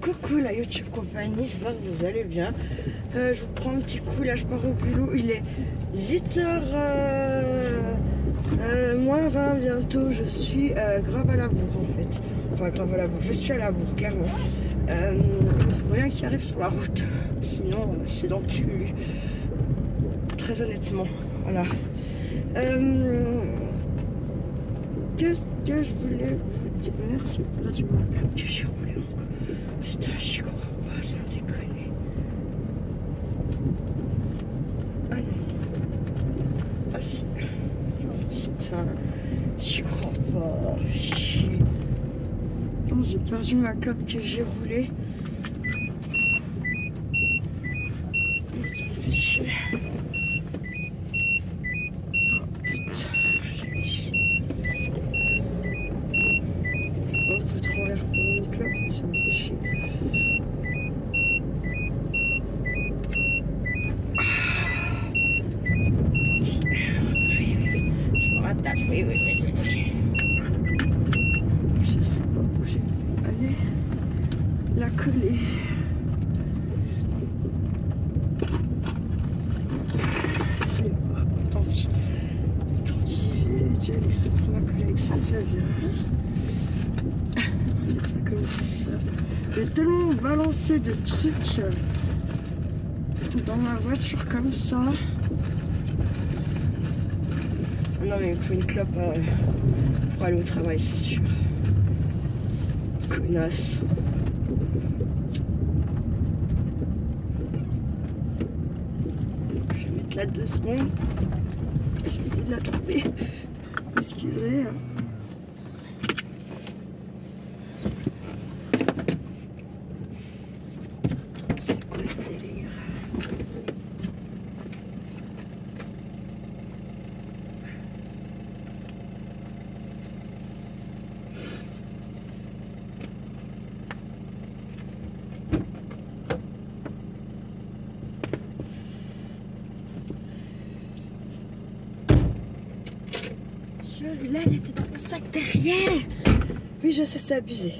Coucou la YouTube compagnie, j'espère que vous allez bien. Je vous prends un petit coup, là je pars au boulot, il est 8h moins 20 bientôt, je suis grave à la bourre en fait. Enfin grave à la bourre, je suis à la bourre clairement. Il ne faut rien qui arrive sur la route, sinon c'est dans le cul. Très honnêtement, voilà. Qu'est-ce que je voulais vous dire? J'ai perdu ma table que j'ai roulé encore. Putain, j'y crois pas, ça me déconne. Ah non. Ah si. Oh, putain, j'y crois pas. Oh, j'ai perdu ma clope que j'ai roulée. Oh, ça me fait chier. Oh putain, j'ai chier. On fout trop l'air pour une clope, ça me fait chier. Je me rattache, oui. Je sais pas bouger. Allez, la coller. Tant pis, j'ai allé se prendre ma coller avec ça, ça vient. On va dire ça comme ça. J'ai tellement balancé de trucs dans ma voiture comme ça. Non mais il me faut une clope pour aller au travail, c'est sûr. Connasse. Je vais mettre là 2 secondes. Je vais essayer de la trouver. Excusez. C'est quoi ce délire? Je l'ai, elle était dans mon sac derrière. Oui, je sais, c'est abusé.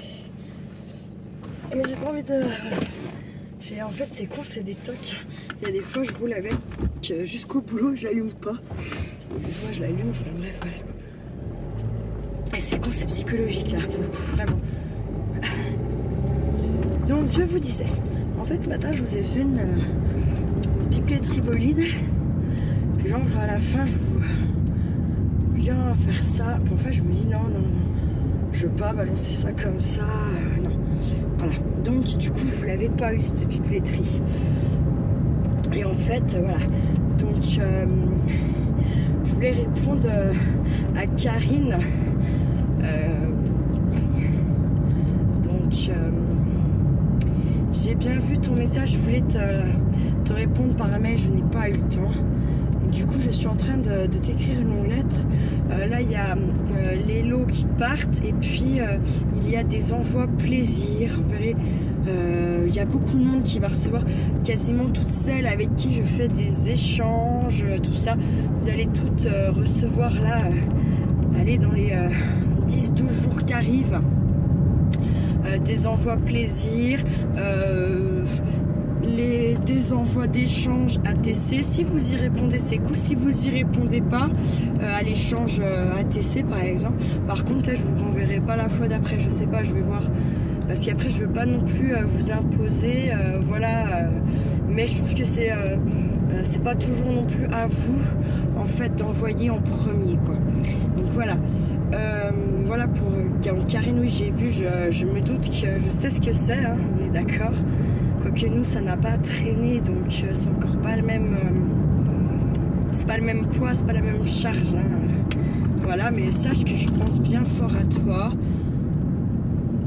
Mais j'ai pas envie de... En fait, c'est con, c'est des tocs. Il y a des fois, je roule avec jusqu'au boulot, je l'allume pas. Des fois, je l'allume, enfin bref, voilà. Et c'est con, c'est psychologique, là, pour le coup, vraiment. Donc, je vous disais, en fait, ce matin, je vous ai fait une pipetterie bolide. Puis genre, à la fin, je vous... bien faire ça, puis en fait je me dis non, je veux pas balancer ça comme ça, non, voilà, donc du coup vous l'avez pas eu cette pipetterie, et en fait voilà, donc je voulais répondre à Karine, donc j'ai bien vu ton message, je voulais te répondre par mail, je n'ai pas eu le temps. Du coup, je suis en train de t'écrire une longue lettre. Là, il y a les lots qui partent et puis il y a des envois plaisir. Vous verrez, il y a beaucoup de monde qui va recevoir, quasiment toutes celles avec qui je fais des échanges, tout ça. Vous allez toutes recevoir là, allez, dans les 10-12 jours qui arrivent, des envois plaisir. Des envois d'échange ATC, si vous y répondez c'est cool, si vous y répondez pas à l'échange ATC par exemple, par contre là je vous renverrai pas la fois d'après, je sais pas, je vais voir, parce qu'après je veux pas non plus vous imposer, voilà, mais je trouve que c'est pas toujours non plus à vous en fait d'envoyer en premier quoi. Donc voilà, voilà pour Karine, oui j'ai vu, je me doute que je sais ce que c'est, hein, on est d'accord. Quoique nous ça n'a pas traîné, donc c'est encore pas le même, c'est pas le même poids, c'est pas la même charge, hein. Voilà, mais sache que je pense bien fort à toi,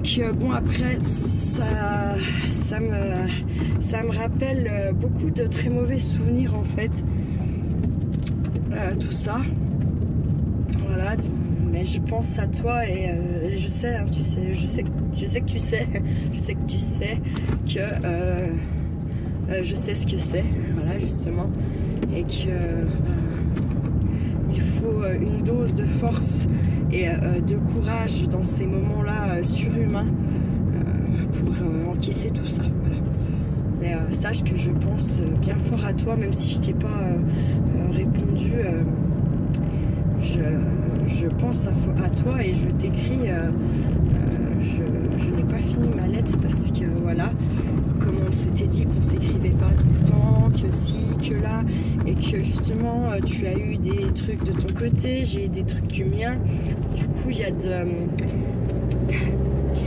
que bon après ça me rappelle beaucoup de très mauvais souvenirs en fait, tout ça, voilà. Mais je pense à toi et je sais, hein, tu sais, je sais que tu sais, je sais que tu sais que je sais ce que c'est, voilà justement, et que il faut une dose de force et de courage dans ces moments-là surhumains pour encaisser tout ça, voilà. Mais sache que je pense bien fort à toi, même si je t'ai pas répondu. Je pense à toi et je t'écris. Je n'ai pas fini ma lettre parce que voilà, comme on s'était dit qu'on s'écrivait pas tout le temps, que si, que là, et que justement tu as eu des trucs de ton côté, j'ai eu des trucs du mien. Du coup, il y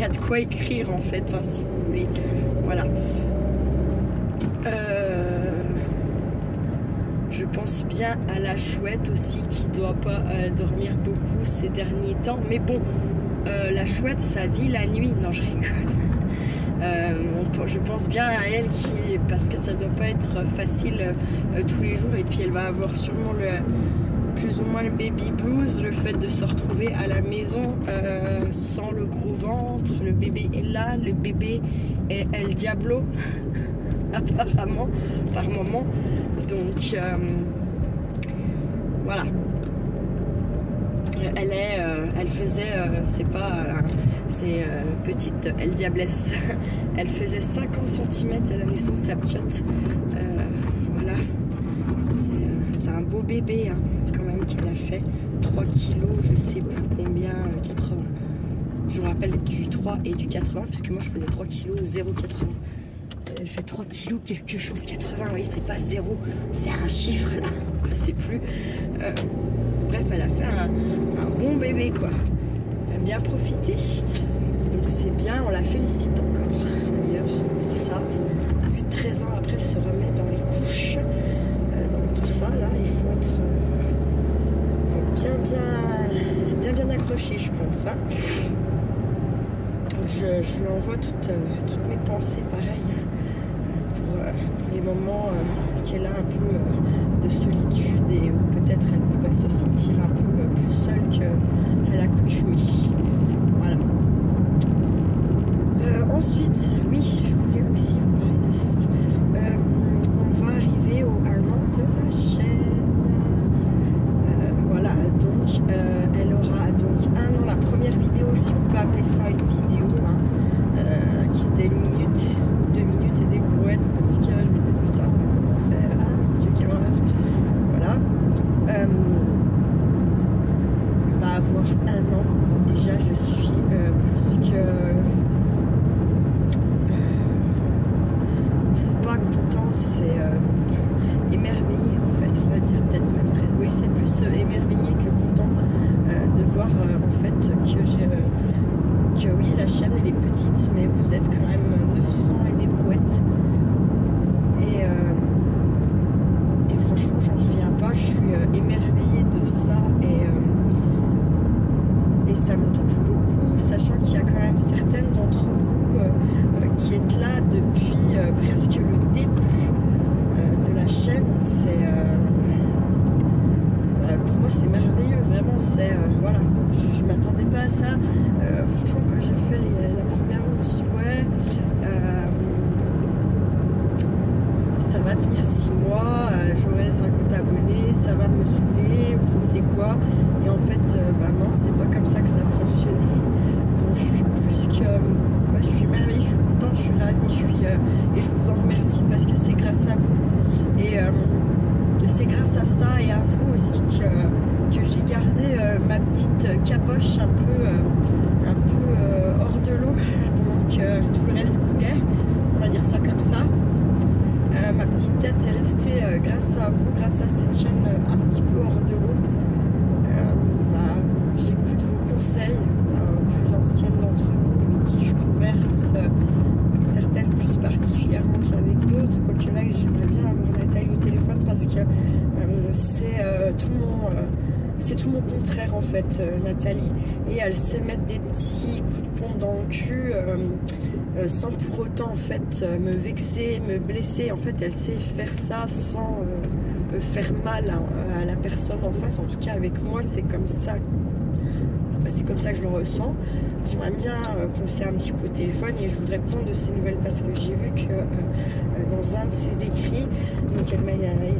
a de quoi écrire en fait, hein, si vous voulez. Voilà. Je pense bien à la chouette aussi qui doit pas dormir beaucoup ces derniers temps. Mais bon, la chouette, ça vit la nuit. Non, je rigole. Je pense bien à elle parce que ça doit pas être facile tous les jours. Et puis elle va avoir sûrement plus ou moins le baby blues, le fait de se retrouver à la maison sans le gros ventre. Le bébé est là, le bébé est El Diablo apparemment par moment. Donc voilà, elle faisait, c'est petite El Diablesse, elle faisait 50 cm à la naissance, sa piotte. Voilà, c'est un beau bébé hein, quand même qu'elle a fait. 3 kilos, je sais plus combien, 80. Je me rappelle du 3 et du 80 parce que moi je faisais 3 kilos 0,80. Elle fait 3 kilos quelque chose, 80, oui, c'est pas 0, c'est un chiffre là, je sais plus. Bref, elle a fait un bon bébé quoi. Elle a bien profité. Donc c'est bien, on la félicite encore d'ailleurs pour ça. Parce que 13 ans après, elle se remet dans les couches. Donc tout ça là, il faut être bien accroché, je pense. Hein. Je lui envoie toutes mes pensées pareilles pour les moments qu'elle a un peu de solitude et où peut-être elle pourrait se sentir un peu plus seule qu'à l'accoutumée. Voilà. Ensuite, oui, je voulais aussi vous parler de ça. On va arriver au 1 an de la chaîne. Voilà, donc elle aura donc 1 an. La première vidéo, si on peut appeler ça une vidéo, hein, qui faisait 1 minute, 2 minutes et des brouettes parce que je me disais putain comment on fait, ah mon dieu quelle horreur. Voilà. Va avoir 1 an. Donc déjà je suis plus que c'est pas contente, c'est émerveillée en fait, on va dire peut-être même presque. Oui, c'est plus émerveillée que contente de voir en fait que oui, la chaîne elle est petite, mais vous êtes quand même 900 et des brouettes. Et franchement, j'en reviens pas. Je suis émerveillée de ça et ça me touche beaucoup, sachant qu'il y a quand même certaines d'entre vous qui êtes là depuis presque le début de la chaîne. Pour moi, c'est merveilleux, vraiment. Voilà, je m'attendais pas à ça. Franchement, quand j'ai fait la première, je me suis dit ouais, ça va tenir 6 mois, j'aurai 50 abonnés, ça va me saouler ou je ne sais quoi. Et en fait, bah non, c'est pas comme ça que ça a fonctionné. Donc je suis plus que, je suis merveilleuse, je suis contente, je suis ravie, et je vous en remercie parce que c'est grâce à vous. Et c'est grâce à ça et à vous aussi que j'ai gardé ma petite caboche un peu hors de l'eau pendant que tout le reste coulait, on va dire ça comme ça. Ma petite tête est restée grâce à vous, grâce à cette chaîne un petit peu hors de l'eau. J'écoute vos conseils, plus anciennes d'entre vous, avec qui je converse, certaines plus particulièrement qu'avec d'autres, quoique là j'aimerais bien avoir Nathalie au téléphone parce que c'est tout mon contraire en fait, Nathalie, et elle sait mettre des petits coups de pompe dans le cul sans pour autant en fait me vexer, me blesser. En fait elle sait faire ça sans me faire mal à la personne en face. En tout cas avec moi c'est comme ça. C'est comme ça que je le ressens. J'aimerais bien qu'on s'ait un petit coup au téléphone et je voudrais prendre de ses nouvelles parce que j'ai vu que dans un de ses écrits, donc elle m'a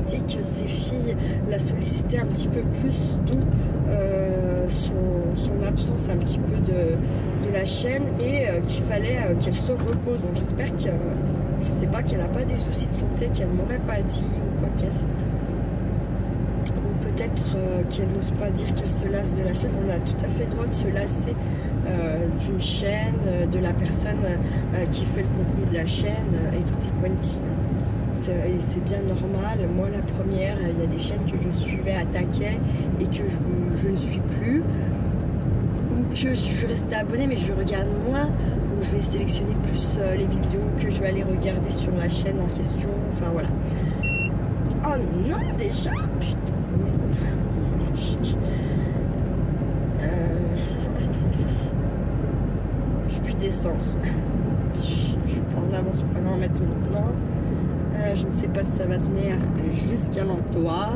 dit que ses filles la sollicitaient un petit peu plus, d'où son absence un petit peu de la chaîne et qu'il fallait qu'elle se repose. Donc j'espère que, je sais pas, qu'elle n'a pas des soucis de santé, qu'elle m'aurait pas dit ou quoi qu'est-ce. Ou peut-être qu'elle n'ose pas dire qu'elle se lasse de la chaîne. On a tout à fait le droit de se lasser d'une chaîne, de la personne qui fait le contenu de la chaîne et tout est quanti. Et c'est bien normal. Moi la première, il y a des chaînes que je suivais à taquet et que je ne suis plus, ou que je suis restée abonnée mais je regarde moins, ou je vais sélectionner plus les vidéos que je vais aller regarder sur la chaîne en question, enfin voilà. Oh non, déjà, putain. Je plus d'essence. Je suis pas en avance pour aller en mettre maintenant. Je ne sais pas si ça va tenir jusqu'à l'emploi.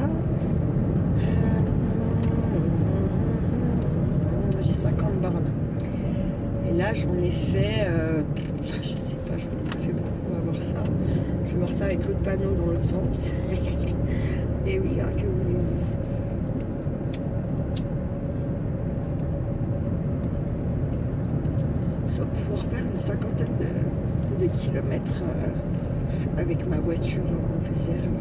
J'ai 50 bornes. Et là, j'en ai fait... je sais pas, j'en ai pas fait beaucoup. On va voir ça. Je vais voir ça avec l'autre panneau dans l'autre sens. Et oui, hein, que oui. Je dois pouvoir faire une cinquantaine de kilomètres avec ma voiture en réserve.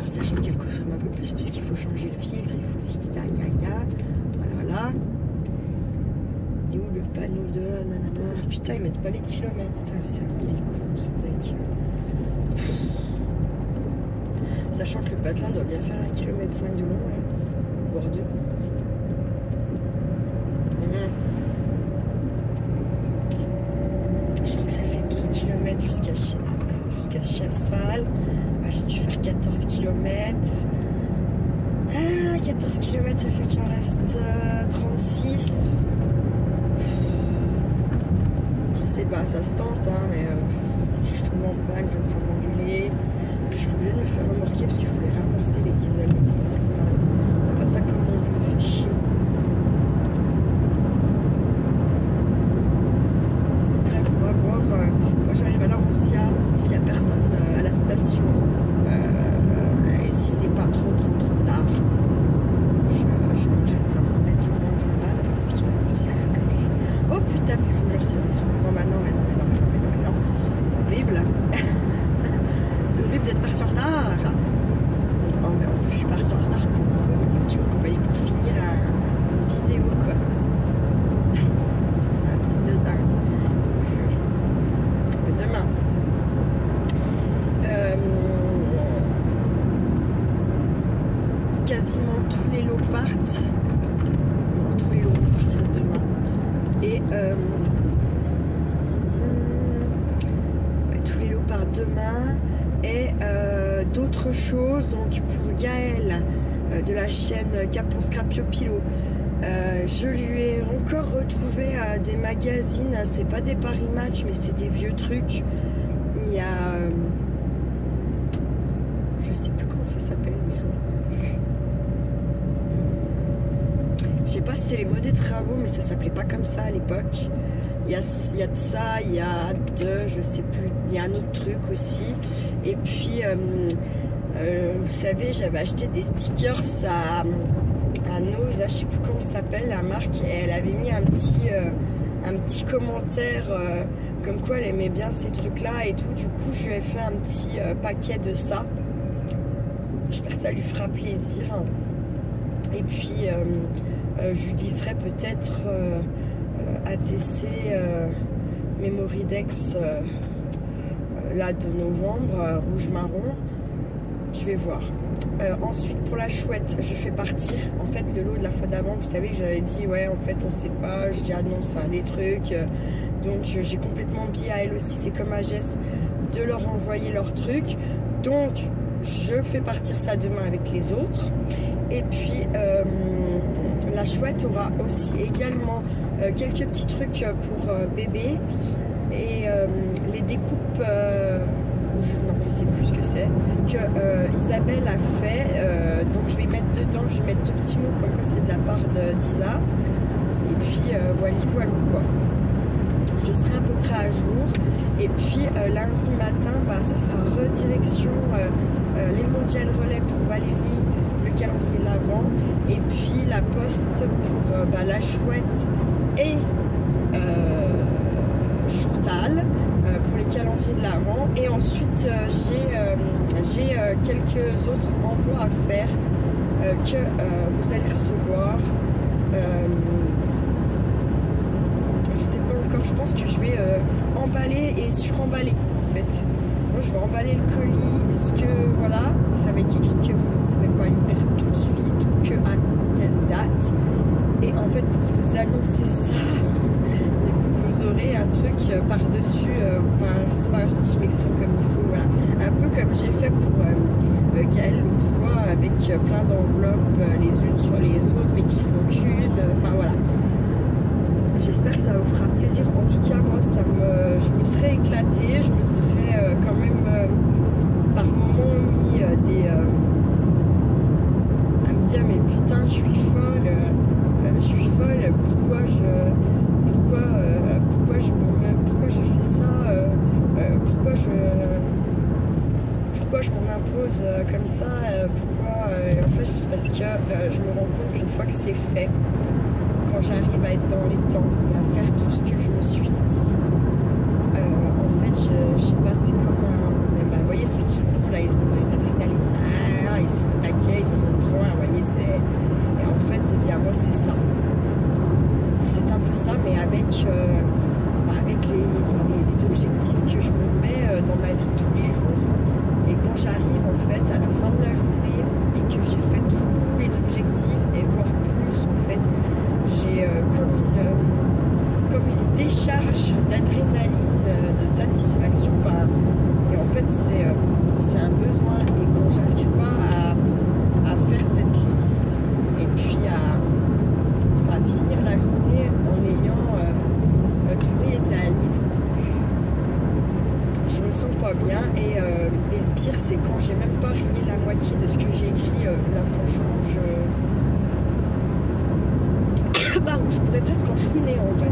Sachant qu'elle consomme un peu plus puisqu'il faut changer le filtre, il faut aussi ça, voilà. Et où le panneau de nanana. Putain, ils mettent pas les kilomètres. C'est un des cons, ce mec. Sachant que le patelin doit bien faire 1,5 km de long, voire 2. Je crois que ça fait 12 km jusqu'à Chassal. J'ai dû faire 14 km. 14 km, ça fait qu'il en reste 36. Je sais pas, ça se tente, hein, mais si je tombe en panne, je vais me faire m'engueuler. Parce que je suis obligée de me faire remorquer parce qu'il faut les ramorcer les diesels. On fait pas ça comme on veut, fait chier. Bref, on va voir quand j'arrive à la Roussia s'il n'y a personne à la station. Et si c'est pas trop tard, je m'arrête honnêtement 20 balles parce que... Oh putain, il faut que je retire les sous. Non, mais non. C'est horrible. C'est horrible d'être parti en retard. Oh, mais en plus, je suis partie en retard pour YouTube Compagnie pour finir une vidéo, quoi. C'est un truc de dingue. Demain. Quasiment tous les lots partent. Non, tous les lots vont partir demain. Et tous les lots partent demain. Et d'autres choses, donc pour Gaël de la chaîne Capon Scrapio Pilo, je lui ai encore retrouvé des magazines. C'est pas des Paris Match, mais c'est des vieux trucs. Il y a je sais plus comment ça s'appelle, merde. Je sais pas si c'est les modes des travaux, mais ça s'appelait pas comme ça à l'époque. Il y a de ça, il y a je sais plus, il y a un autre truc aussi. Et puis, vous savez, j'avais acheté des stickers à Nose, je sais plus comment ça s'appelle, la marque, et elle avait mis un petit commentaire comme quoi elle aimait bien ces trucs-là et tout. Du coup, je lui ai fait un petit paquet de ça. J'espère que ça lui fera plaisir. Et puis, je lui glisserai peut-être ATC Memoridex là de novembre, rouge marron. Je vais voir. Ensuite, pour la chouette, je fais partir en fait le lot de la fois d'avant. Vous savez que j'avais dit ouais, en fait on sait pas. Je dis ah non, ça a des trucs. Donc j'ai complètement oublié à elle aussi, c'est comme à Jess, de leur envoyer leurs trucs. Donc je fais partir ça demain avec les autres. Et puis la chouette aura aussi également quelques petits trucs pour bébé et les découpes. Non, je sais plus ce que c'est, que Isabelle a fait, donc je vais mettre dedans, je vais mettre deux petits mots comme quoi c'est de la part d'Isa, et puis voilà quoi. Je serai à peu près à jour, et puis lundi matin, bah, ça sera redirection les mondiales relais pour Valérie, le calendrier de l'Avent, et puis la poste pour la chouette et Chantal pour les calendriers de l'Avent. Et ensuite j'ai quelques autres envois à faire que vous allez recevoir. Je sais pas encore, je pense que je vais emballer et suremballer en fait. Moi je vais emballer le colis, parce que voilà, ça va être écrit que vous ne pourrez pas ouvrir tout de suite ou que à telle date. Et en fait pour vous annoncer ça, vous aurez un truc par-dessus, enfin je sais pas si je m'exprime comme il faut, voilà. Un peu comme j'ai fait pour Gaël l'autre fois, avec plein d'enveloppes les unes sur les autres mais qui font qu'une, enfin voilà. J'espère que ça vous fera plaisir. En tout cas, moi, je me serais éclatée. Je me serais quand même par moments mis à me dire mais putain, je suis folle. Pourquoi je fais ça, pourquoi je m'en impose comme ça, en fait, juste parce que je me rends compte qu'une fois que c'est fait, quand j'arrive à être dans les temps et à faire tout ce que je me suis dit, en fait, je sais pas, c'est comme vous voyez, ceux qui courent là, ils ont une adrénaline, ils sont au taquet, ils en ont besoin, vous voyez, et en fait, eh bien, moi, c'est ça. C'est un peu ça, mais avec les objectifs que je me mets dans ma vie tous les jours. Et quand j'arrive, en fait, à la fin de la journée et que j'ai fait tous les objectifs, et voire plus, en fait, j'ai comme une décharge d'adrénaline, de satisfaction, enfin, et en fait c'est un besoin. Et quand j'arrive pas à faire cette liste et puis à finir la journée en ayant tout rayé de la liste, je me sens pas bien. Et le pire, c'est quand j'ai même pas rayé la moitié de ce que j'ai écrit, là franchement je pourrais presque en chouiner en vrai.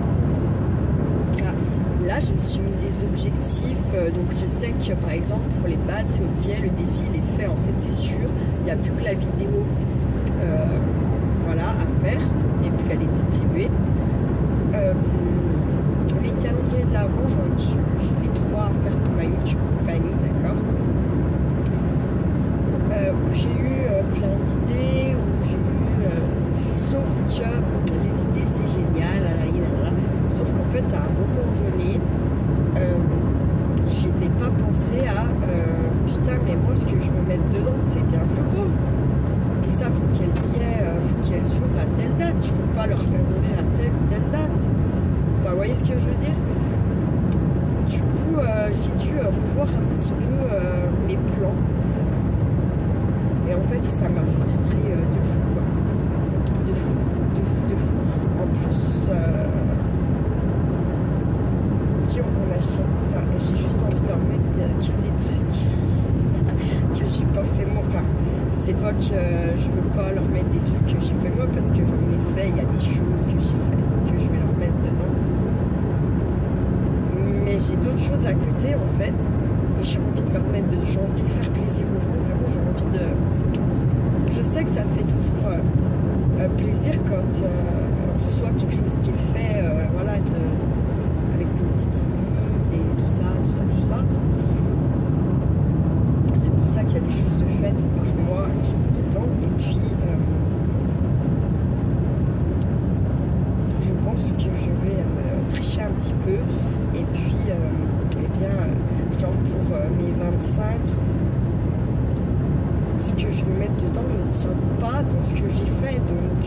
Là, je me suis mis des objectifs, donc je sais que par exemple pour les pads, c'est ok, le défi il est fait, en fait c'est sûr. Il n'y a plus que la vidéo voilà, à faire et puis à les distribuer. Les calendriers de l'Avent, j'ai les 3 à faire pour ma YouTube compagnie, d'accord, où j'ai eu plein d'idées, où j'ai eu sauf que les idées c'est génial, sauf qu'en fait à un moment donné je n'ai pas pensé à putain, mais moi ce que je veux mettre dedans c'est bien plus gros, puis ça faut qu'elles s'ouvrent à telle date, je peux pas leur faire ouvrir à telle ou telle date. Bah, vous voyez ce que je veux dire. Du coup j'ai dû revoir un petit peu mes plans, et en fait ça m'a frustré de fou quoi. De fou. En plus, on achète, enfin, j'ai juste envie de leur mettre que des trucs que j'ai pas fait moi. Enfin, c'est pas que je veux pas leur mettre des trucs que j'ai fait moi, parce que j'en ai fait, il y a des choses que j'ai fait que je vais leur mettre dedans. Mais j'ai d'autres choses à côté en fait, et j'ai envie de leur mettre dedans, j'ai envie de faire plaisir aux gens, vraiment, j'ai envie de. Je sais que ça fait toujours plaisir quand on reçoit quelque chose qui est fait, voilà, avec une petite mini et tout ça. C'est pour ça qu'il y a des choses de faites par mois qui vont dedans. Et puis je pense que je vais tricher un petit peu. Et puis eh bien, genre pour mes 25, ce que je veux mettre dedans ne tient pas dans ce que j'ai fait, donc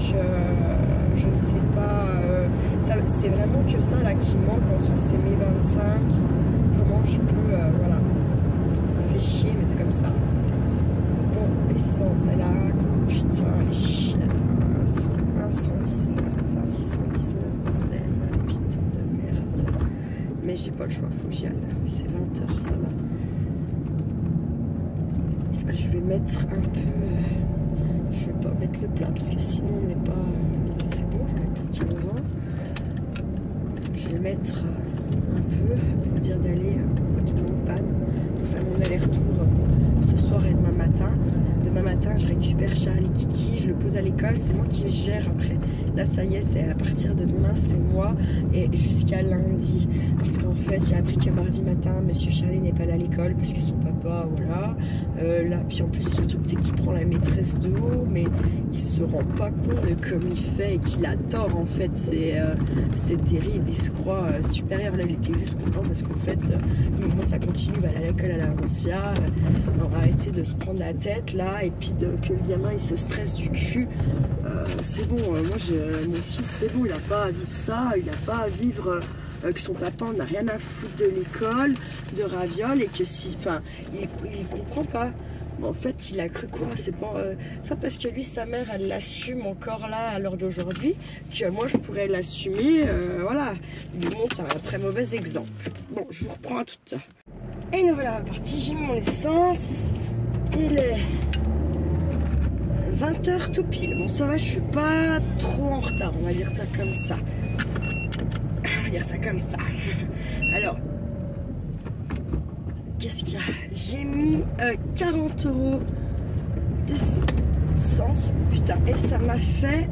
je ne sais pas, c'est vraiment que ça là qui manque en soi, c'est mes 25, comment je peux, voilà, ça fait chier mais c'est comme ça. Bon, essence, elle a, putain, elle est chienne, 119, enfin 619, bordel, putain de merde, mais j'ai pas le choix, faut que j'y aille, c'est 20 h, ça va. Je vais mettre un peu, je vais pas mettre le plein parce que sinon on n'est pas, c'est bon, pour 15 ans. Je vais mettre un peu pour dire d'aller tout le monde panne, pour faire mon aller-retour ce soir et demain matin. Demain matin je récupère récupère Charlie Kiki, je le pose à l'école, c'est moi qui gère après. Là ça y est, c'est à partir de demain, c'est moi et jusqu'à lundi. Parce qu'en fait, j'ai appris que mardi matin, monsieur Charlie n'est pas allé à l'école parce que son papa, voilà. Là, puis en plus, le truc c'est qu'il prend la maîtresse de haut, mais il se rend pas compte de comme il fait et qu'il a tort en fait. C'est terrible, il se croit supérieur. Là, il était juste content parce qu'en fait, moi ça continue, bah, à l'école à la Rancia, on va arrêter de se prendre la tête là et puis que le gamin il se stresse du cul. C'est bon, moi mon fils c'est bon, il a pas à vivre ça, il a pas à vivre que son papa n'a rien à foutre de l'école, de Raviol et que si, enfin, il comprend pas. Mais en fait, il a cru quoi? C'est pas ça parce que lui, sa mère, elle l'assume encore là à l'heure d'aujourd'hui, que moi je pourrais l'assumer. Voilà, il lui montre un très mauvais exemple. Bon, je vous reprends à tout ça. Et nous voilà repartis, j'ai mis mon essence. Il est 20h tout pile. Bon, ça va, je suis pas trop en retard, on va dire ça comme ça. On va dire ça comme ça. Alors, qu'est-ce qu'il y a? J'ai mis 40 € d'essence. Putain, et ça m'a fait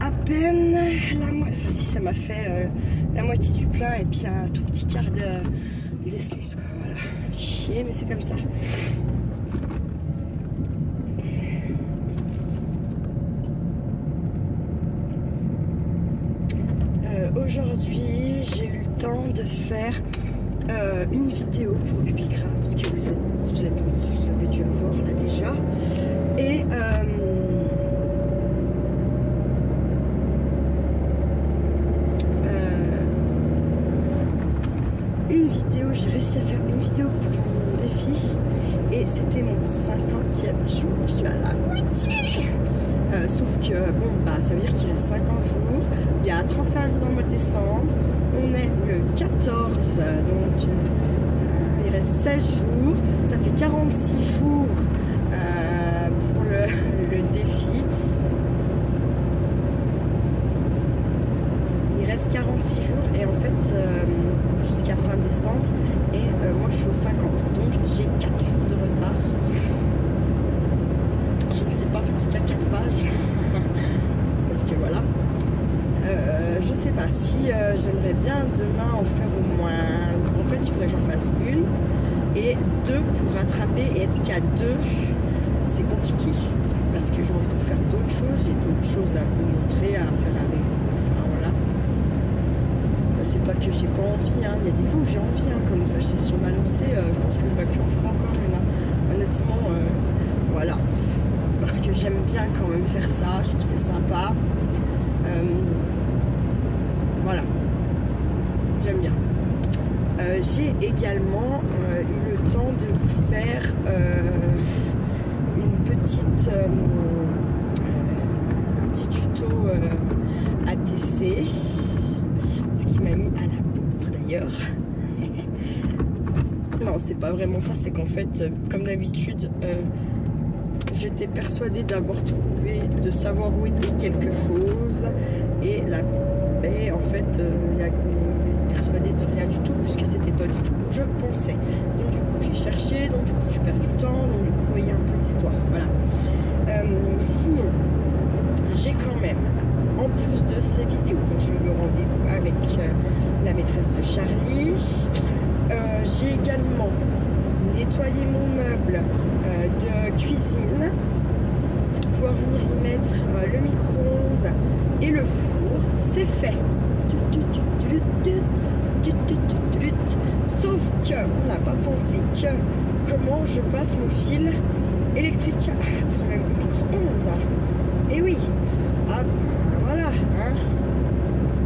à peine la moitié. Enfin, si, ça m'a fait la moitié du plein et puis un tout petit quart d'essence. Voilà. Chier, mais c'est comme ça. Aujourd'hui, j'ai eu le temps de faire une vidéo pour Ubigra, parce que vous avez dû avoir là déjà. Et une vidéo, j'ai réussi à faire une vidéo pour mon défi. Et c'était mon 50e jour, je suis à la moitié. Sauf que, bon, bah, ça veut dire qu'il reste 50 jours. Il y a 31 jours dans le mois de décembre. On est le 14, donc il reste 16 jours. Ça fait 46 jours pour le défi. Il reste 46 jours et en fait, jusqu'à fin décembre. Et moi, je suis au 50. Donc, j'ai 4 jours de retard. Je ne sais pas, je pense qu'il y a 4 pages. Parce que voilà. Je sais pas si j'aimerais bien demain en faire au moins. En fait, il faudrait que j'en fasse une et 2 pour rattraper. Et être qu'à 2, c'est compliqué. Parce que j'ai envie de faire d'autres choses. J'ai d'autres choses à vous montrer, à faire avec vous. Enfin voilà. C'est pas que j'ai pas envie. Hein. Il y a des fois où j'ai envie. Hein. Comme une fois, j'étais sur ma lancée. Je pense que j'aurais pu en faire encore une. Hein. Honnêtement, voilà. Parce que j'aime bien quand même faire ça, je trouve que c'est sympa. Voilà, j'aime bien. J'ai également eu le temps de vous faire un petit tuto ATC, ce qui m'a mis à la bourre d'ailleurs. Non, c'est pas vraiment ça, c'est qu'en fait, comme d'habitude, j'étais persuadée d'avoir trouvé, de savoir où était quelque chose et en fait, il y a persuadée de rien du tout puisque c'était pas du tout où je pensais. Donc du coup, j'ai cherché, donc du coup, je perds du temps, donc du coup, vous voyez un peu l'histoire. Voilà. Sinon, j'ai quand même, en plus de ces vidéos, j'ai eu rendez-vous avec la maîtresse de Charlie. J'ai également nettoyé mon meuble de cuisine, pouvoir venir y mettre le micro-ondes et le four, c'est fait. Sauf que on n'a pas pensé que comment je passe mon fil électrique pour le micro-ondes. Et oui, ah, voilà, hein.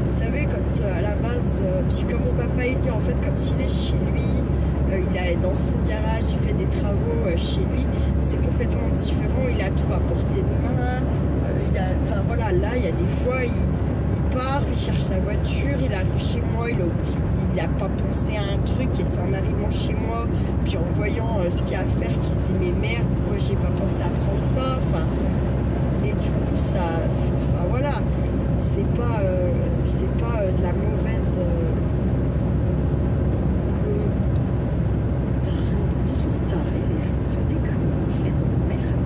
Vous savez, quand à la base, puis comme mon papa il dit, en fait, quand il est chez lui, il est dans son garage, il fait des travaux chez lui, c'est complètement différent, il a tout à portée de main, enfin voilà, là il y a des fois, il part, il cherche sa voiture, il arrive chez moi, il a oublié, il n'a pas pensé à un truc et c'est en arrivant chez moi, puis en voyant ce qu'il y a à faire, qu'il se dit mais merde, pourquoi j'ai pas pensé à prendre ça, enfin, et du coup ça, enfin voilà, c'est pas de la mauvaise... Ils sont tarés, les gens sont des conneries, je les emmerde.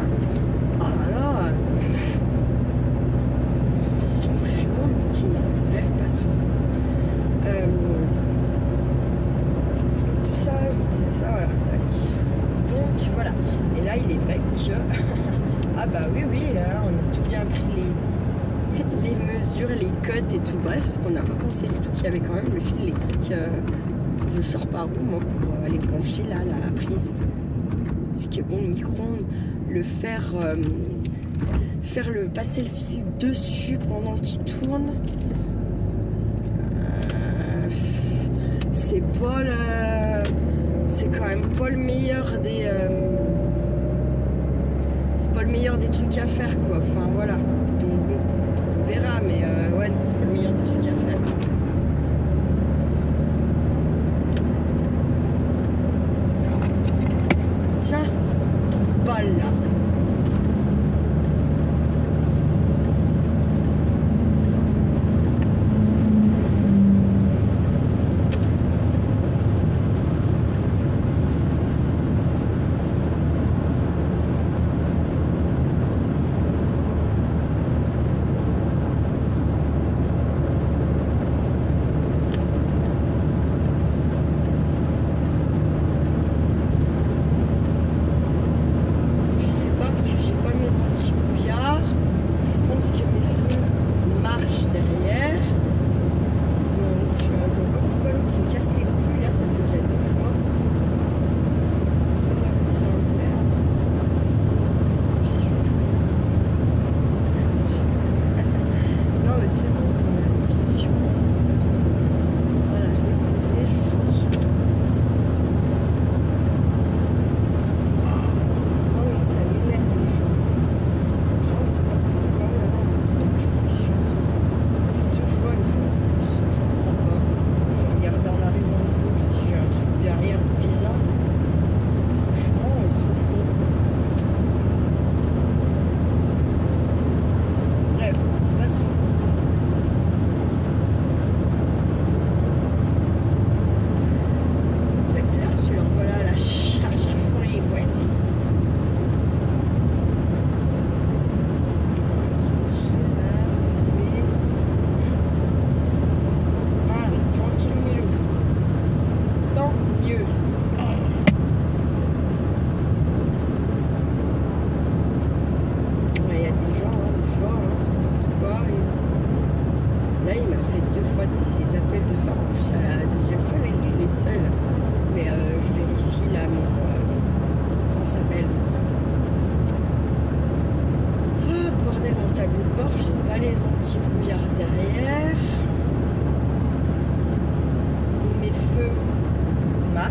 ça, voilà, tac. Donc voilà. Et là, il est vrai que... ah bah oui, hein, on a tout bien pris les mesures, les codes et tout. Bref, sauf qu'on n'a pas pensé du tout qu'il y avait quand même le fil électrique. Je sors par où, moi, pour aller brancher là, la prise. Parce que bon, le micro-ondes, le faire passer le fil dessus pendant qu'il tourne, c'est pas c'est quand même pas le meilleur des c'est pas le meilleur des trucs à faire, quoi. Enfin voilà, donc bon, on verra, mais ouais, c'est pas le meilleur des trucs à faire. Tiens, pas là.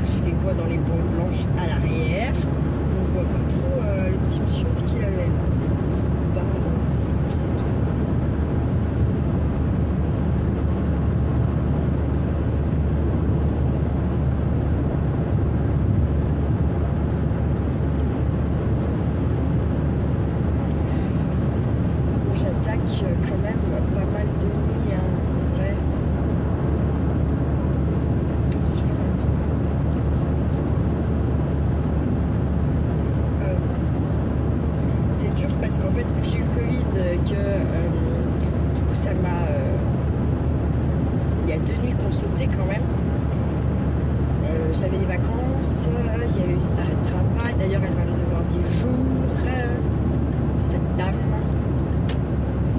Je les vois dans les bandes blanches à l'arrière. Donc je vois pas trop le petit monsieur ce qu'il avait là. C'est tout. Bon, j'attaque quand même pas mal de nuit, hein, en vrai. C'est dur parce qu'en fait, vu que j'ai eu le Covid, du coup ça m'a... il y a 2 nuits qu'on sautait quand même. J'avais des vacances, il y a eu cet arrêt de travail. D'ailleurs, elle va me devoir des jours, cette dame.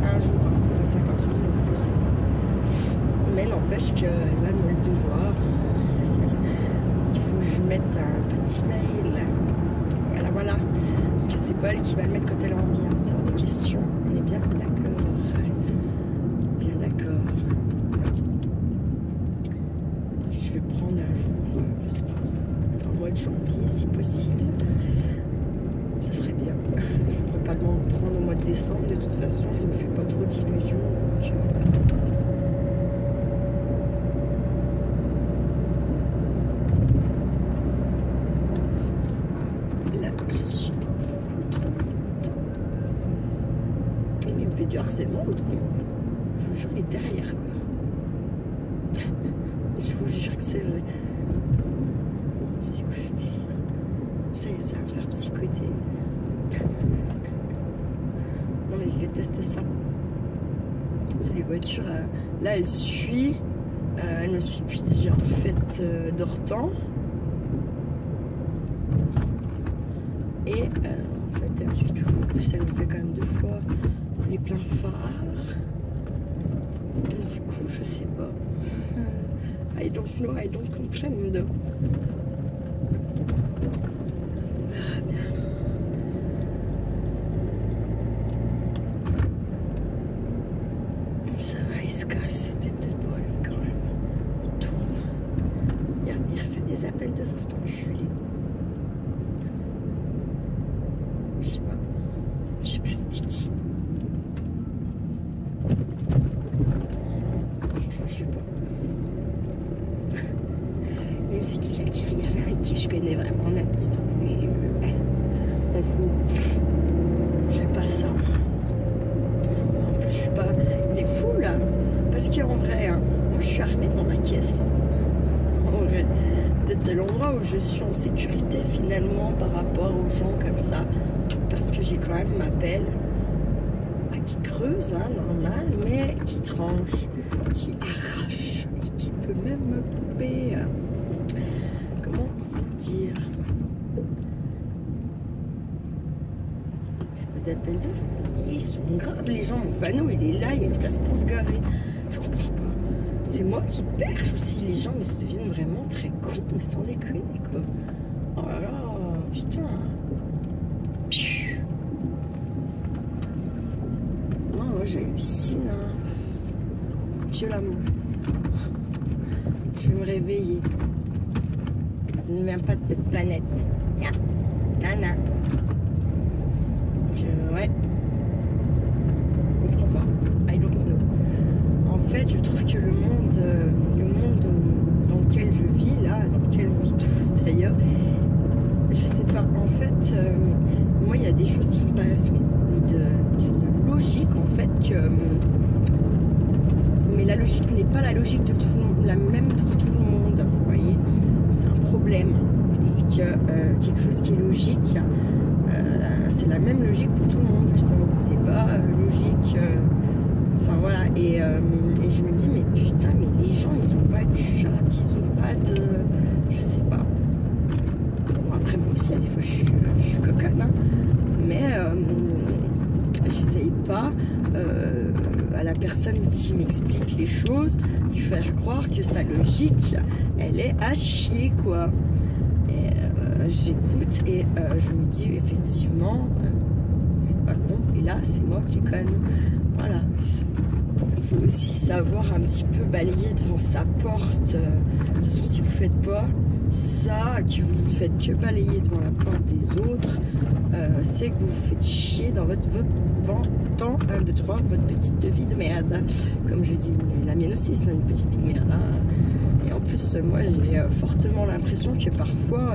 Un jour, hein, c'est pas 50 000 euros, je sais pas. Mais n'empêche qu'elle va me le devoir. Il faut que je mette un petit mail. Voilà, voilà. Parce que c'est pas elle qui va le mettre quand elle en vient. C'est hors de question. On est bien d'accord. Bien d'accord. Je vais prendre un jour, je sais pas, un mois de janvier si possible. Ça serait bien. Je ne pourrais pas le prendre au mois de décembre. De toute façon, je me fais pas trop d'illusions. Là, je suis trop vite. Il me fait du harcèlement, l'autre con. Je vous jure, il est derrière, quoi. Je vous jure que c'est vrai. C'est quoi ce délire? Ça y est, ça va me faire psychoter. Non mais je déteste ça. Les voitures, là elle suit, elle me suit depuis déjà en fait d'Hortan. Et en fait, elle me suit toujours. En plus, elle me fait quand même 2 fois les pleins phares. Donc, du coup, je sais pas. I don't know, I don't comprend. On verra bien. Ça va, il se casse. C'était peut-être pas lui quand même. Il tourne. Regarde, il refait des appels de force d'enculé. Je sais pas. Je sais pas c'était qui. Je sais pas. Mais c'est qui ça qui rien qui je connais vraiment même cet enculé. On fout. Je fais pas ça. En plus je suis pas. Il est fou là. Parce qu'en vrai, hein, moi je suis armée dans ma caisse. En vrai. Peut-être l'endroit où je suis en sécurité finalement par rapport aux gens comme ça. Parce que j'ai quand même ma pelle qui creuse, hein, normal, mais qui tranche, qui arrache, et qui peut même me couper. Comment dire? Pas d'appel de fond. Ils sont graves, les gens. Mon panneau, il est là, il y a une place pour se garer. Je comprends pas. C'est moi qui perche aussi. Les gens, mais ça deviennent vraiment très cons, mais sans déconner, quoi. Oh là là, putain. J'hallucine hein. Violemment. Je vais me réveiller. Je ne viens pas de cette planète. Nana. Ouais. Je comprends pas. I don't know. En fait, je trouve que le monde dans lequel je vis, là, dans lequel on vit tous d'ailleurs, je sais pas. En fait, moi, il y a des choses qui me paraissent d'une logique en fait que mais la logique n'est pas la logique de tout le monde, la même pour tout le monde, vous voyez, c'est un problème parce que quelque chose qui est logique c'est la même logique pour tout le monde justement, c'est pas logique enfin voilà et je me dis mais putain mais les gens ils ont pas du chat, ils ont pas de je sais pas bon après moi aussi des fois je suis coconne hein, mais j'essaye pas à la personne qui m'explique les choses lui faire croire que sa logique elle est à chier quoi. Et j'écoute et je me dis effectivement c'est pas con et là c'est moi qui quand même voilà. Il faut aussi savoir un petit peu balayer devant sa porte. De toute façon si vous faites pas ça, que vous ne faites que balayer devant la porte des autres, c'est que vous vous faites chier dans votre temps 1, 2, 3, votre petite vie de merde. Comme je dis, la mienne aussi c'est une petite vie de merde. Hein. Et en plus, moi j'ai fortement l'impression que parfois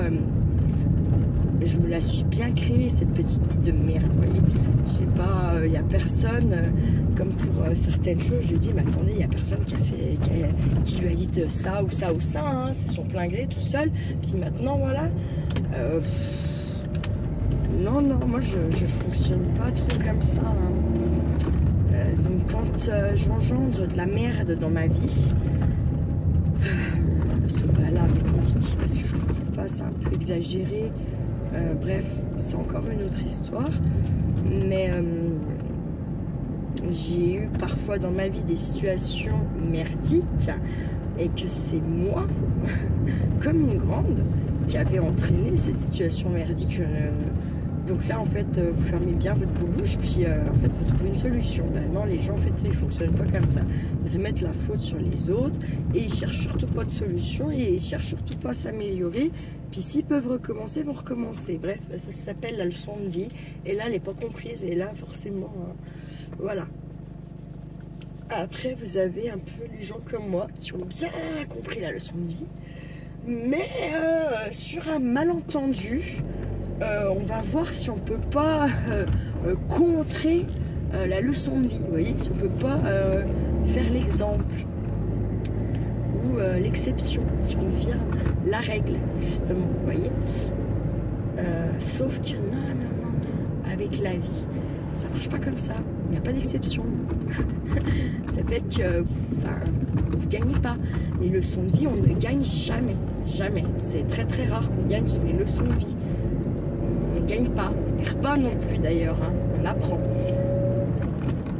je me la suis bien créée cette petite vie de merde, vous voyez. Je sais pas, il n'y a personne, comme pour certaines choses, je dis, mais attendez, il n'y a personne qui lui a dit ça ou ça ou ça, hein, c'est son plein gré tout seul. Puis maintenant, voilà. Non, moi je fonctionne pas trop comme ça. Hein. Donc quand j'engendre de la merde dans ma vie, là avec compliqué parce que je comprends pas, c'est un peu exagéré. Bref, c'est encore une autre histoire. Mais j'ai eu parfois dans ma vie des situations merdiques et que c'est moi, comme une grande, qui avait entraîné cette situation merdique. Donc là, en fait, vous fermez bien votre bouche, puis en fait, vous trouvez une solution. Maintenant, les gens, en fait, ils fonctionnent pas comme ça. Ils remettent la faute sur les autres et ils cherchent surtout pas de solution et ils cherchent surtout pas à s'améliorer. Puis s'ils peuvent recommencer, ils vont recommencer. Bref, ça s'appelle la leçon de vie. Et là, elle n'est pas comprise. Et là, forcément, voilà. Après, vous avez un peu les gens comme moi qui ont bien compris la leçon de vie. Mais sur un malentendu, on va voir si on peut pas contrer la leçon de vie. Vous voyez, si on peut pas faire l'exemple ou l'exception qui confirme la règle, justement. Vous voyez, sauf que non, avec la vie, ça marche pas comme ça. Il n'y a pas d'exception. Ça fait que vous gagnez pas. Les leçons de vie, on ne gagne jamais. Jamais. C'est très très rare qu'on gagne sur les leçons de vie. on ne gagne pas, on ne perd pas non plus d'ailleurs, hein, on apprend.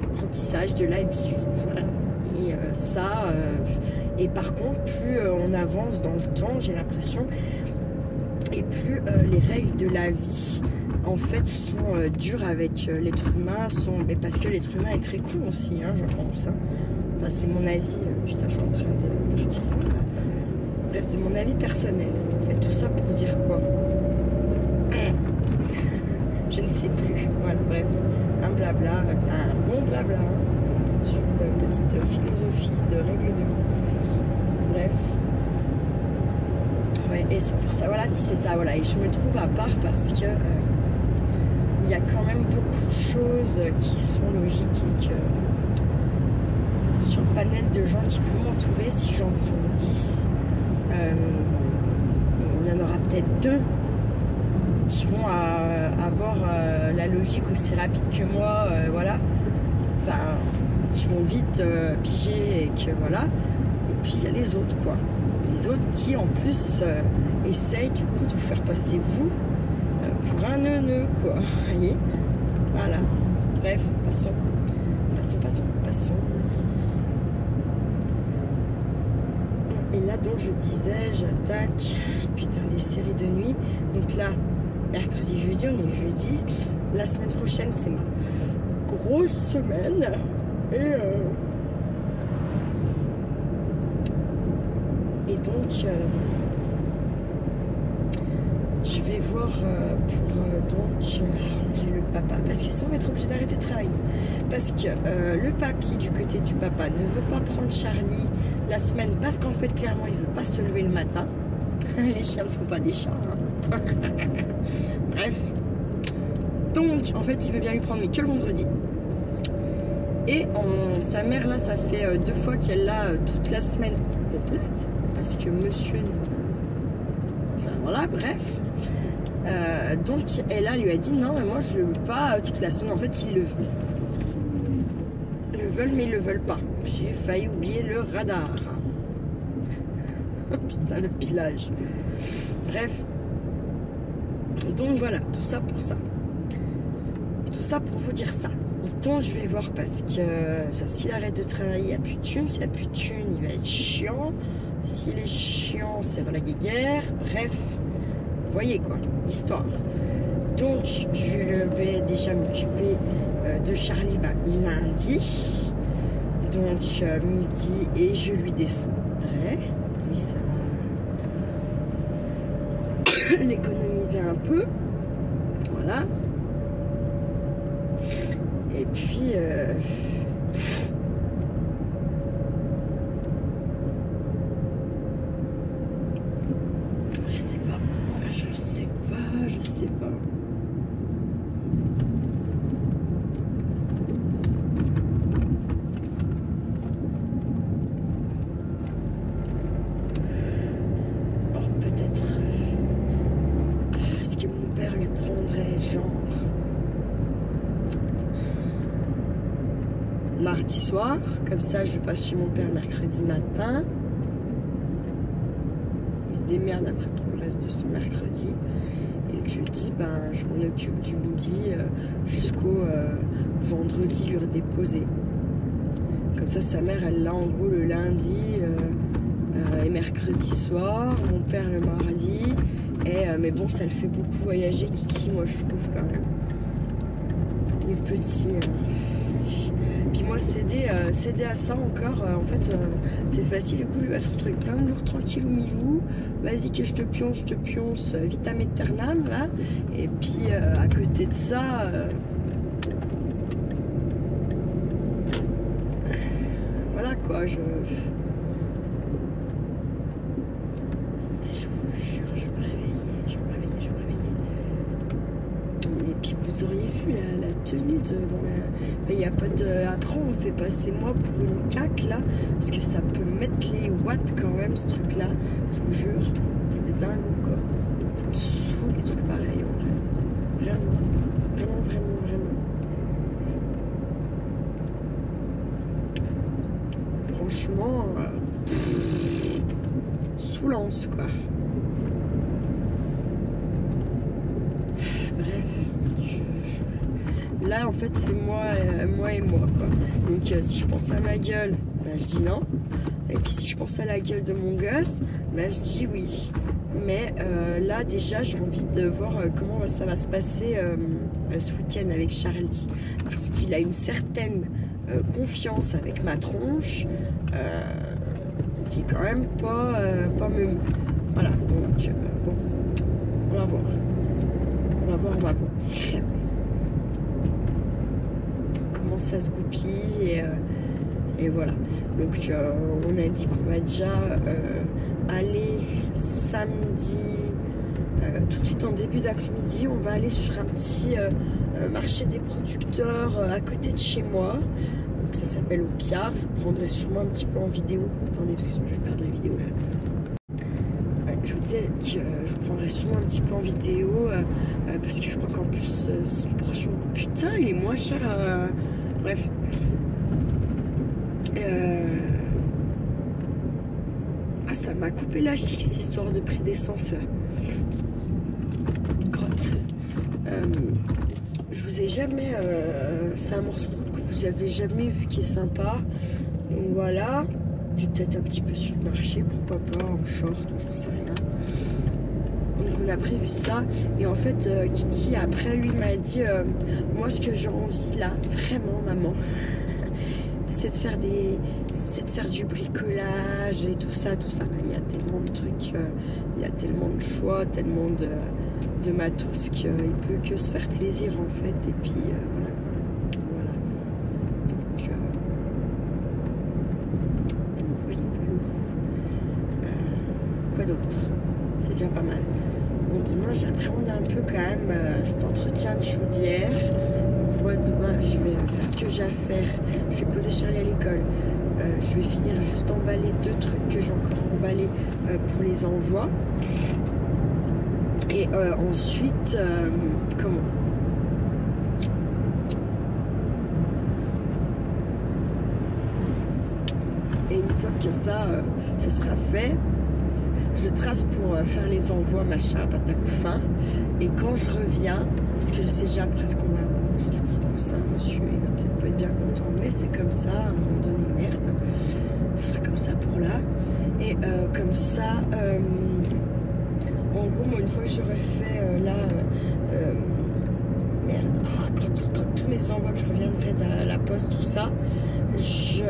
L'apprentissage de la vie. Voilà. Et et par contre, plus on avance dans le temps, j'ai l'impression, et plus les règles de la vie en fait sont dures avec l'être humain, mais parce que l'être humain est très con aussi, hein, je pense. Hein. Enfin, c'est mon avis, putain, je suis en train de partir. Là. Bref, c'est mon avis personnel. En fait, tout ça pour dire quoi? Je ne sais plus. Voilà, bref, un blabla, un bon blabla hein, sur une petite philosophie de règles de vie. Bref. Ouais, et c'est pour ça, voilà, si c'est ça, voilà. Et je me trouve à part parce que il y a quand même beaucoup de choses qui sont logiques et que sur le panel de gens qui peuvent m'entourer, si j'en prends 10, il y en aura peut-être 2 qui vont avoir la logique aussi rapide que moi, voilà. Enfin, qui vont vite piger et que voilà. Et puis il y a les autres, quoi. Les autres qui en plus essayent du coup de vous faire passer vous pour un neuneu, quoi. Vous voyez? Voilà. Bref, passons. Passons. Et là, donc, je disais, j'attaque, putain, des séries de nuit. Donc là, mercredi, jeudi, on est jeudi. La semaine prochaine, c'est ma grosse semaine. Et donc, je vais voir pour arranger le papa. Parce que sinon, on va être obligé d'arrêter de travailler. Parce que le papy, du côté du papa, ne veut pas prendre Charlie la semaine. Parce qu'en fait, clairement, il ne veut pas se lever le matin. Les chiens ne font pas des chats. Hein. Bref. Donc, en fait, il veut bien lui prendre, mais que le vendredi. Et sa mère, là, ça fait 2 fois qu'elle l'a toute la semaine complète. Parce que monsieur... Enfin, voilà, bref. Donc, elle lui a dit, non, mais moi, je le veux pas toute la semaine. En fait, ils le veulent. Ils le veulent, mais ils le veulent pas. J'ai failli oublier le radar. Putain, le pilage. Bref. Donc, voilà, tout ça pour ça. Tout ça pour vous dire ça. Donc je vais voir parce que s'il arrête de travailler, il n'y a plus de thunes. S'il n'y a plus de thunes, il va être chiant. S'il est chiant, c'est relaguer guerre. Bref, vous voyez quoi, l'histoire. Donc je vais déjà m'occuper de Charlie lundi. Donc midi et je lui descendrai. Lui, ça va l'économiser un peu. Voilà. Et puis, je sais pas. Or, peut-être, est-ce que mon père lui prendrait genre mardi soir, comme ça je passe chez mon père mercredi matin. Il se démerde après pour le reste de son mercredi. Et le jeudi, ben, je m'en occupe du midi jusqu'au vendredi lui redéposer. Comme ça, sa mère, elle l'a en gros le lundi et mercredi soir, mon père le mardi. Mais bon, ça le fait beaucoup voyager, Kiki, moi je trouve quand même. Les petits... Puis moi, céder à ça encore, en fait, c'est facile. Du coup, lui va se retrouver plein de jours tranquille ou milou. Vas-y que je te pionce, vitam aeternam, là. Et puis, à côté de ça... voilà, quoi, je vous jure, je vais me réveiller. Et puis, vous auriez vu la tenue de... Il n'y a pas de... Après, on me fait passer moi pour une caque, là. Parce que ça peut mettre les watts, quand même, ce truc-là. Je vous jure. Un truc de dingo, quoi. Ça me saoule, des trucs pareils, en vrai. Vraiment. Franchement... saoulance, quoi. Bref. en fait c'est moi et moi quoi. Donc si je pense à ma gueule, bah, je dis non. Et puis si je pense à la gueule de mon gosse, bah, je dis oui. Mais là déjà j'ai envie de voir comment ça va se passer ce week-end avec Charlie. Parce qu'il a une certaine confiance avec ma tronche qui est quand même pas meumou. Voilà, donc bon, on va voir. On va voir. Comment ça se goupille et voilà. Donc on a dit qu'on va déjà aller samedi, tout de suite en début d'après-midi, on va aller sur un petit marché des producteurs à côté de chez moi. Donc ça s'appelle Au Piard. Je vous prendrai sûrement un petit peu en vidéo. Attendez, parce que sinon je vais perdre la vidéo là. Je vous disais que je vous prendrai sûrement un petit peu en vidéo parce que je crois qu'en plus son portion, putain, il est moins cher. Bref. Ah, ça m'a coupé la chic cette histoire de prix d'essence là. Grotte. Je vous ai jamais. C'est un morceau de route que vous avez jamais vu qui est sympa. Donc voilà. J'ai peut-être un petit peu sur le marché, pourquoi pas, en short ou j'en sais rien. Donc on a prévu ça. Et en fait, Kitty, après, lui m'a dit moi, ce que j'ai envie là, vraiment, maman, c'est de faire du bricolage et tout ça. Il y a tellement de trucs, il y a tellement de choix, tellement de matos qu'il peut que se faire plaisir en fait. Et puis voilà. Quoi d'autre? C'est déjà pas mal. Bon, demain j'appréhende un peu quand même cet entretien de chaudière. Donc moi demain je vais faire ce que j'ai à faire. Je vais poser Charlie à l'école. Je vais finir juste d'emballer 2 trucs que j'ai encore emballés pour les envois. Et ensuite, comment? Et une fois que ça sera fait, je trace pour faire les envois, machin, patacoufin. Et quand je reviens, parce que je sais déjà presque qu'on va manger du couscous, hein, monsieur, il va peut-être pas être bien content, mais c'est comme ça, à un moment donné, merde. Ce sera comme ça pour là. Et comme ça, en gros, moi, une fois que j'aurai fait quand tous mes envois, que je reviendrai de la poste, tout ça, je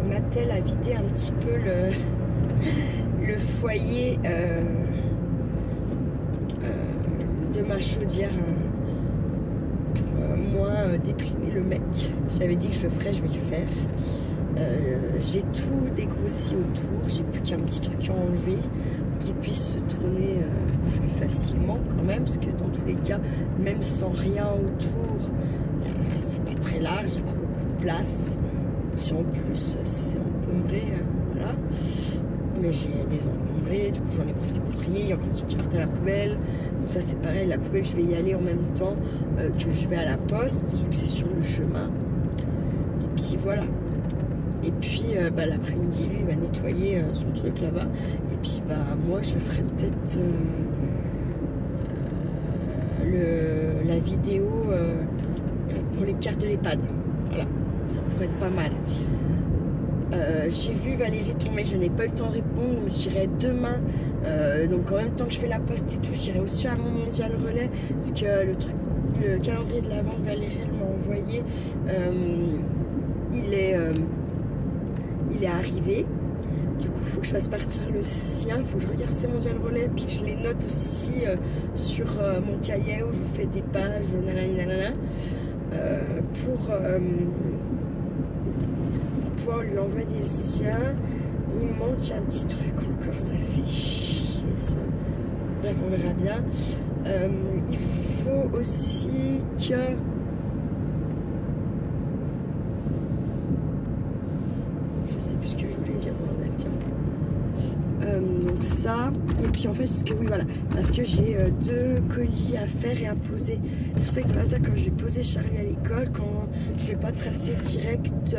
m'attelle à vider un petit peu le foyer de ma chaudière pour moins déprimer le mec. J'avais dit que je le ferais, je vais le faire. J'ai tout dégrossi autour, j'ai plus qu'un petit truc à enlever pour qu'il puisse se tourner plus facilement quand même, parce que dans tous les cas, même sans rien autour, c'est pas très large, il n'y a pas beaucoup de place. Si en plus c'est encombré, voilà. Mais j'ai désencombré, du coup j'en ai profité pour trier. Il y a encore des trucs qui partent à la poubelle. Donc ça c'est pareil, la poubelle je vais y aller en même temps que je vais à la poste, vu que c'est sur le chemin. Et puis voilà. Et puis l'après-midi lui il va nettoyer son truc là-bas. Et puis moi je ferai peut-être la vidéo pour les cartes de l'EHPAD. Voilà, ça pourrait être pas mal. J'ai vu Valérie ton mail, je n'ai pas eu le temps de répondre, mais j'irai demain. Donc en même temps que je fais la poste et tout, j'irai aussi à mon mondial relais, parce que le calendrier de l'avant que Valérie elle m'a envoyé, il est arrivé. Du coup, il faut que je fasse partir le sien, il faut que je regarde ces mondial relais, puis que je les note aussi sur mon cahier où je vous fais des pages, pour pouvoir lui envoyer le sien. Il manque un petit truc encore, ça fait chier ça. Bref, on verra bien. Il faut aussi que je sais plus ce que je voulais dire, bordel, tiens. Donc ça, et puis en fait, parce que j'ai 2 colis à faire et à poser. C'est pour ça que de matin, quand je vais poser Charlie à l'école, quand je vais pas tracer direct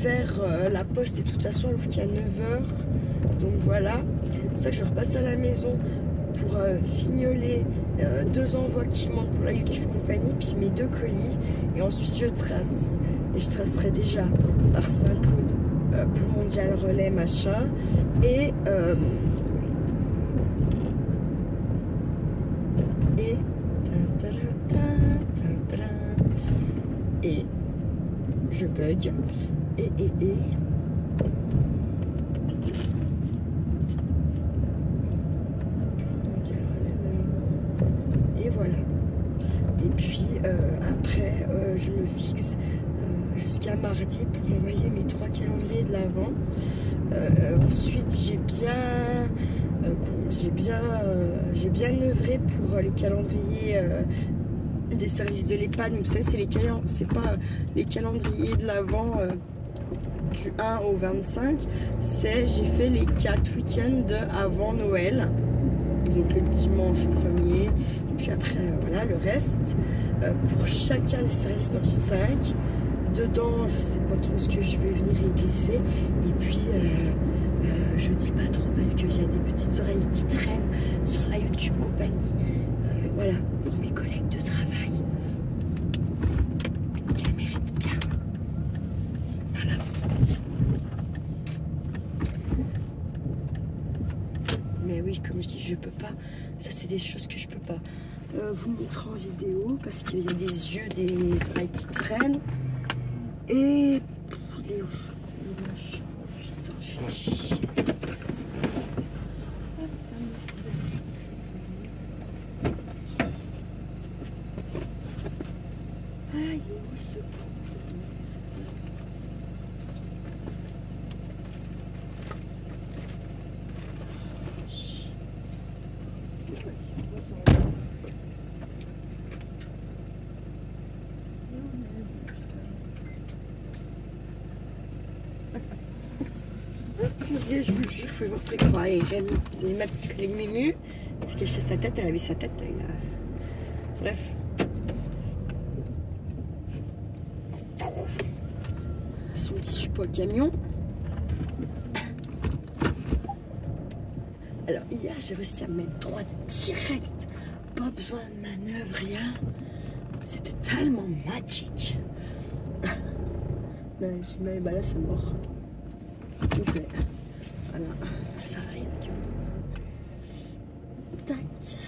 faire la poste, et de toute façon elle ouvre qu'à 9 h, donc voilà. C'est ça que je repasse à la maison pour fignoler 2 envois qui manquent pour la YouTube compagnie, puis mes 2 colis, et ensuite je trace. Et je tracerai déjà par Saint-Cloud pour Mondial Relais machin, et je bug et voilà. Et puis après je me fixe jusqu'à mardi pour envoyer mes 3 calendriers de l'Avent. Ensuite j'ai bien œuvré pour les calendriers des services de l'EHPAD. Vous savez, c'est pas les calendriers de l'Avent du 1 au 25, j'ai fait les 4 week-ends avant Noël, donc le dimanche 1er, et puis après voilà le reste pour chacun des services, donc 5 dedans. Je sais pas trop ce que je vais venir y glisser, et puis je dis pas trop parce qu'il y a des petites oreilles qui traînent sur la YouTube compagnie, voilà, pour mes collègues de travail qu'elles méritent bien. Voilà. Mais oui, comme je dis, je peux pas. Ça, c'est des choses que je peux pas vous montrer en vidéo parce qu'il y a des yeux, des oreilles qui traînent. Et il est où? Putain, je fais chier. Ah, il est où ce con? Je vous jure, faut voir très quoi. Et j'aime ma petite collègue Mému, c'est caché sa tête, elle avait sa tête. Bref. Son petit support camion. Alors hier j'ai réussi à me mettre droit direct, pas besoin de manœuvre, rien. C'était tellement magique. Bah là c'est mort. S'il vous plaît. Voilà, ça arrive. Tac.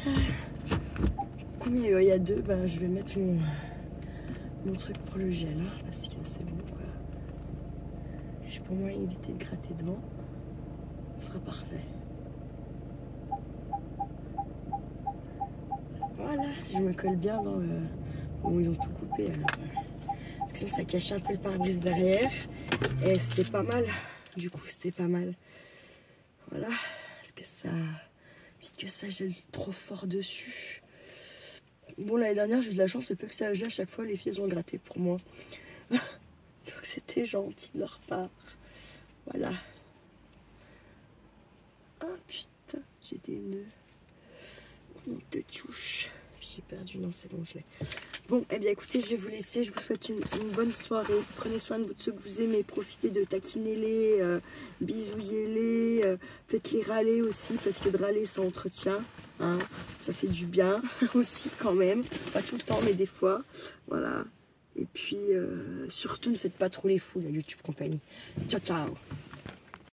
Comme il y a 2, bah, je vais mettre mon truc pour le gel, hein, parce que c'est bon quoi. Je peux au moins éviter de gratter devant. Ce sera parfait. Voilà, je me colle bien dans le... Bon, ils ont tout coupé alors. Parce que ça cachait un peu le pare-brise derrière. Et c'était pas mal. Du coup, c'était pas mal. Voilà. Parce que ça... Vite que ça gèle trop fort dessus. Bon, l'année dernière, j'ai eu de la chance. Le peu que ça gèle, à chaque fois, les filles ont gratté pour moi. Donc, c'était gentil de leur part. Voilà. Ah, putain. J'ai des nœuds. De touche. J'ai perdu, non c'est bon, je l'ai. Bon, eh bien écoutez, je vais vous laisser. Je vous souhaite une bonne soirée. Prenez soin de vous, de ceux que vous aimez. Profitez de taquiner-les, bisouillez-les, faites-les râler aussi, parce que de râler, ça entretient. Hein, ça fait du bien aussi quand même. Pas tout le temps, mais des fois. Voilà. Et puis, surtout, ne faites pas trop les fous, la YouTube compagnie. Ciao, ciao.